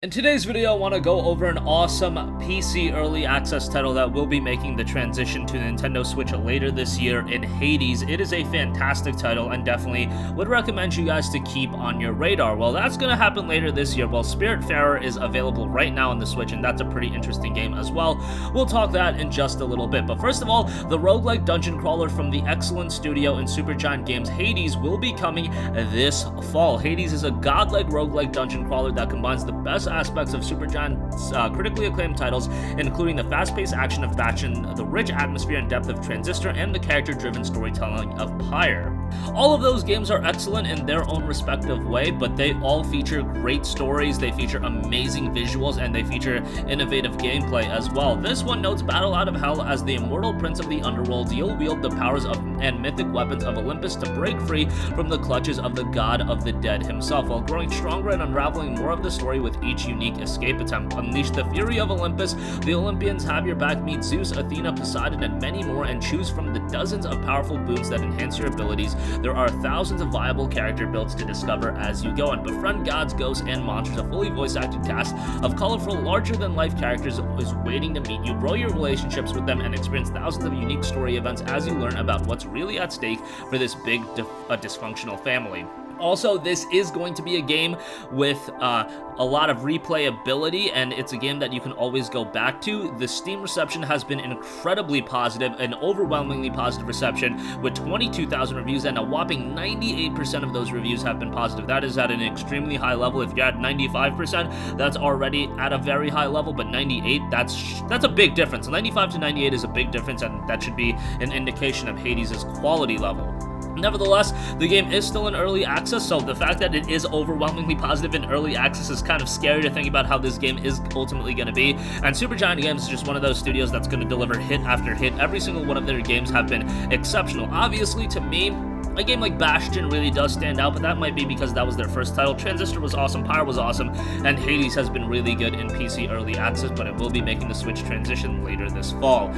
In today's video, I want to go over an awesome PC early access title that will be making the transition to Nintendo Switch later this year in Hades. It is a fantastic title and definitely would recommend you guys to keep on your radar. Well, that's going to happen later this year. Well, Spiritfarer is available right now on the Switch, and that's a pretty interesting game as well. We'll talk that in just a little bit. But first of all, the roguelike dungeon crawler from the excellent studio in Supergiant Games, Hades, will be coming this fall. Hades is a godlike roguelike dungeon crawler that combines the best aspects of Supergiant's critically acclaimed titles, including the fast-paced action of Bastion, the rich atmosphere and depth of Transistor, and the character-driven storytelling of Pyre. All of those games are excellent in their own respective way, but they all feature great stories, they feature amazing visuals, and they feature innovative gameplay as well. This one notes Battle Out of Hell as the immortal prince of the underworld. You'll wield the powers of and mythic weapons of Olympus to break free from the clutches of the god of the dead himself, while growing stronger and unraveling more of the story with each unique escape attempt. Unleash the fury of Olympus, the Olympians have your back. Meet Zeus, Athena, Poseidon, and many more, and choose from the dozens of powerful boons that enhance your abilities. There are thousands of viable character builds to discover as you go, and befriend gods, ghosts, and monsters. A fully voice-acted cast of colorful, larger-than-life characters is waiting to meet you. Grow your relationships with them and experience thousands of unique story events as you learn about what's really at stake for this big dysfunctional family. Also, this is going to be a game with a lot of replayability, and it's a game that you can always go back to. The Steam reception has been incredibly positive, an overwhelmingly positive reception with 22,000 reviews, and a whopping 98% of those reviews have been positive. That is at an extremely high level. If you're at 95%, that's already at a very high level, but 98, that's a big difference. 95 to 98 is a big difference, and that should be an indication of Hades' quality level. Nevertheless, the game is still in early access, so the fact that it is overwhelmingly positive in early access is kind of scary to think about how this game is ultimately going to be. And Supergiant Games is just one of those studios that's going to deliver hit after hit. Every single one of their games have been exceptional. Obviously, to me, a game like Bastion really does stand out, but that might be because that was their first title. Transistor was awesome, Pyre was awesome, and Hades has been really good in PC early access, but it will be making the Switch transition later this fall.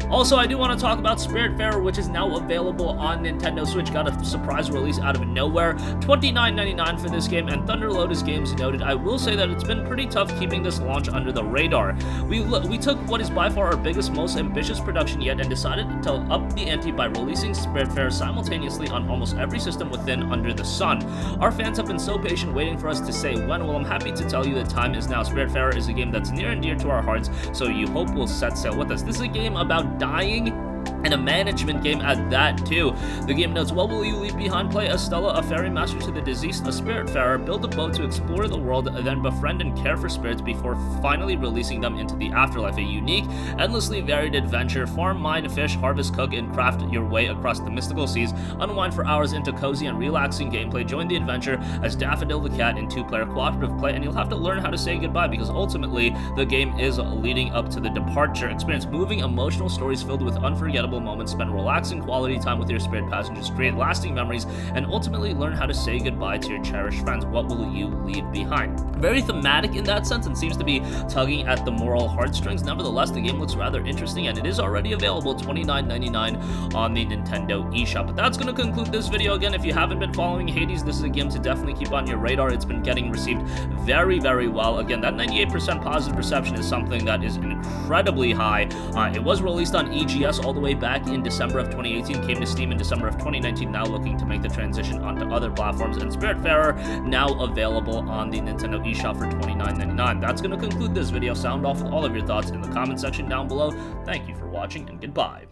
Also, I do want to talk about Spiritfarer, which is now available on Nintendo Switch. Got a surprise release out of nowhere, $29.99 for this game, and Thunder Lotus Games noted, I will say that it's been pretty tough keeping this launch under the radar. We took what is by far our biggest, most ambitious production yet and decided to up the ante by releasing Spiritfarer simultaneously on almost every system within under the sun. Our fans have been so patient waiting for us to say when. Well, I'm happy to tell you the time is now. Spiritfarer is a game that's near and dear to our hearts, so you hope will set sail with us. This is a game about dying, and a management game at that too. The game notes, what will you leave behind? Play as Stella, a fairy master to the deceased, a spiritfarer. Build a boat to explore the world, then befriend and care for spirits before finally releasing them into the afterlife. A unique, endlessly varied adventure. Farm, mine, fish, harvest, cook, and craft your way across the mystical seas. Unwind for hours into cozy and relaxing gameplay. Join the adventure as Daffodil the cat in two-player cooperative play, and you'll have to learn how to say goodbye because ultimately the game is leading up to the departure. Experience moving, emotional stories filled with unforgettable moments. Spend relaxing quality time with your spirit passengers, create lasting memories, and ultimately learn how to say goodbye to your cherished friends. What will you leave behind? Very thematic in that sense and seems to be tugging at the moral heartstrings. Nevertheless, the game looks rather interesting and it is already available $29.99 on the Nintendo eShop. But that's going to conclude this video. Again, if you haven't been following Hades, this is a game to definitely keep on your radar. It's been getting received very, very well. Again, that 98% positive reception is something that is incredibly high. It was released on EGS all the way back in December of 2018, came to Steam in December of 2019, now looking to make the transition onto other platforms, and Spiritfarer now available on the Nintendo eShop for $29.99. That's going to conclude this video. Sound off with all of your thoughts in the comment section down below. Thank you for watching, and goodbye.